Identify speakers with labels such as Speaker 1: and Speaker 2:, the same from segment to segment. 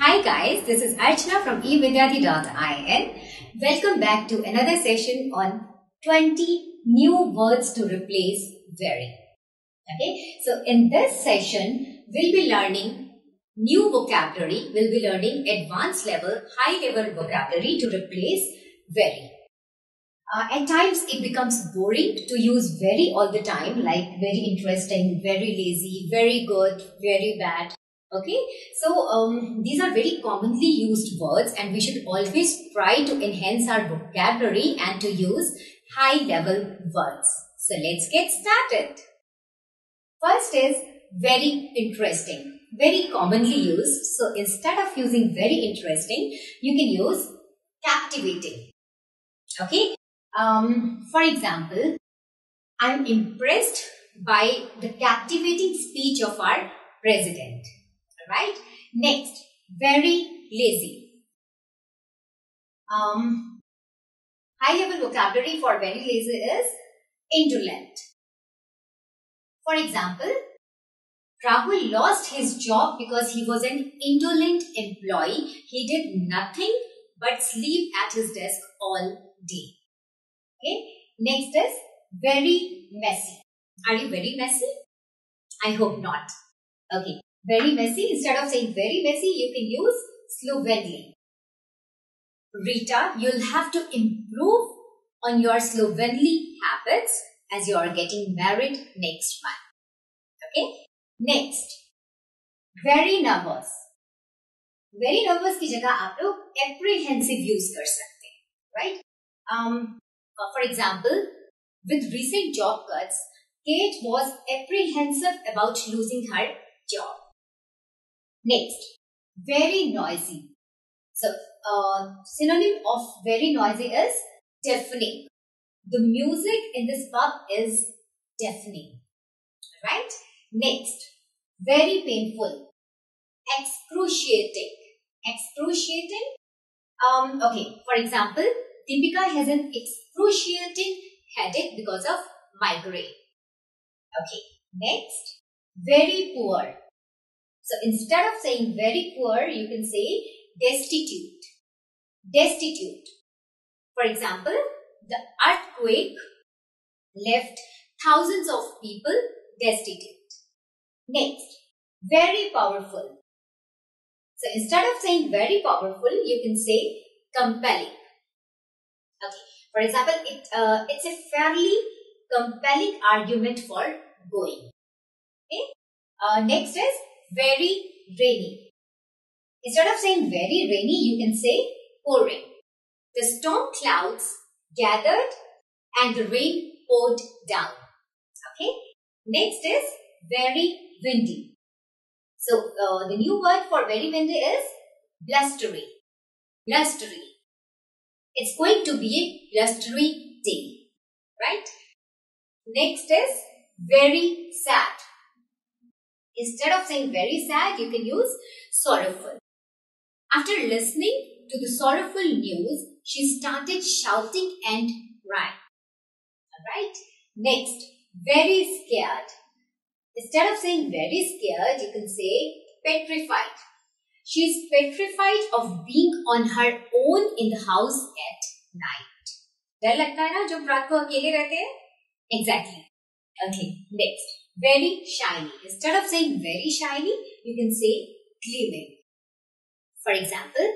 Speaker 1: Hi guys, this is Archana from evidyati.in. Welcome back to another session on 20 new words to replace very. Okay, so in this session, we'll be learning new vocabulary. We'll be learning advanced level, high level vocabulary to replace very. At times, it becomes boring to use very all the time, like very interesting, very lazy, very good, very bad. Okay, so these are very commonly used words and we should always try to enhance our vocabulary and to use high level words. So let's get started. First is very interesting, very commonly used. So instead of using very interesting, you can use captivating. Okay, for example, I'm impressed by the captivating speech of our president. Right? Next, very lazy. High level vocabulary for very lazy is indolent. For example, Rahul lost his job because he was an indolent employee. He did nothing but sleep at his desk all day. Okay. Next is very messy. Are you very messy? I hope not. Okay. Very messy. Instead of saying very messy, you can use slovenly. Rita, you'll have to improve on your slovenly habits as you are getting married next month. Okay. Next, very nervous. Very nervous की जगह आप लोग apprehensive use कर सकते हैं, right? For example, with recent job cuts, Kate was apprehensive about losing her job. Next, very noisy. So, synonym of very noisy is deafening. The music in this pub is deafening. Right? Next, very painful. Excruciating. Excruciating. Okay, for example, Deepika has an excruciating headache because of migraine. Okay, next, very poor. So instead of saying very poor, you can say destitute. Destitute. For example, the earthquake left thousands of people destitute. Next, very powerful. So instead of saying very powerful, you can say compelling. Okay. For example, it's a fairly compelling argument for going. Okay. Next is very rainy. Instead of saying very rainy, you can say pouring. The storm clouds gathered and the rain poured down. Okay. Next is very windy. So, the new word for very windy is blustery. Blustery. It's going to be a blustery day. Right? Next is very sad. Instead of saying very sad, you can use sorrowful. After listening to the sorrowful news, she started shouting and crying. Alright? Next, very scared. Instead of saying very scared, you can say petrified. She is petrified of being on her own in the house at night. डर लगता है ना जब रात को अकेले रहते हैं? Exactly. Okay, next. Very shiny. Instead of saying very shiny, you can say gleaming. For example,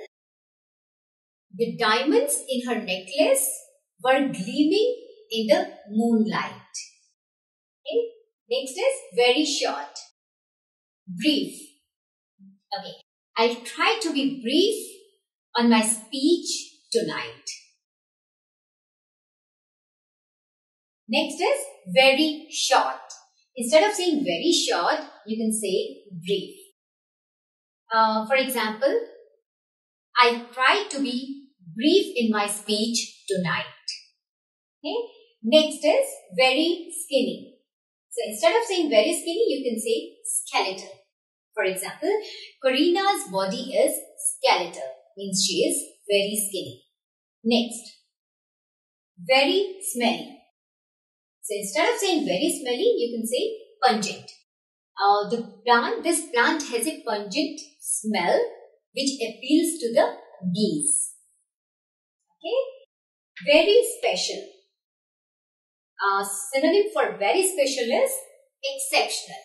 Speaker 1: the diamonds in her necklace were gleaming in the moonlight. Okay. Next is very short. Brief. Okay. I'll try to be brief on my speech tonight. Next is very short. Instead of saying very short, you can say brief. For example, I try to be brief in my speech tonight. Okay. Next is very skinny. So instead of saying very skinny, you can say skeletal. For example, Karina's body is skeletal. Means she is very skinny. Next, very smelly. So instead of saying very smelly, you can say pungent. This plant has a pungent smell which appeals to the bees. Okay. Very special. Synonym for very special is exceptional.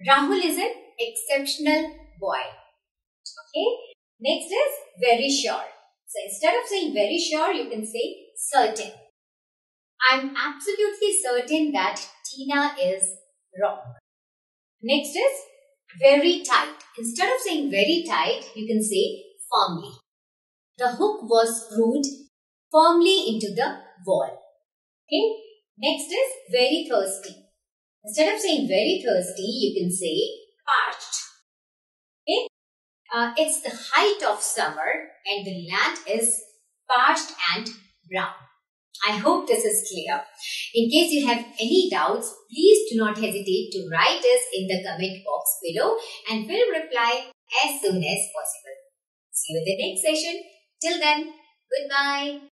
Speaker 1: Rahul is an exceptional boy. Okay. Next is very sure. So instead of saying very sure, you can say certain. I'm absolutely certain that Tina is wrong. Next is very tight. Instead of saying very tight, you can say firmly. The hook was screwed firmly into the wall. Okay. Next is very thirsty. Instead of saying very thirsty, you can say parched. Okay. It's the height of summer and the land is parched and brown. I hope this is clear. In case you have any doubts, please do not hesitate to write us in the comment box below and we'll reply as soon as possible. See you in the next session. Till then, goodbye.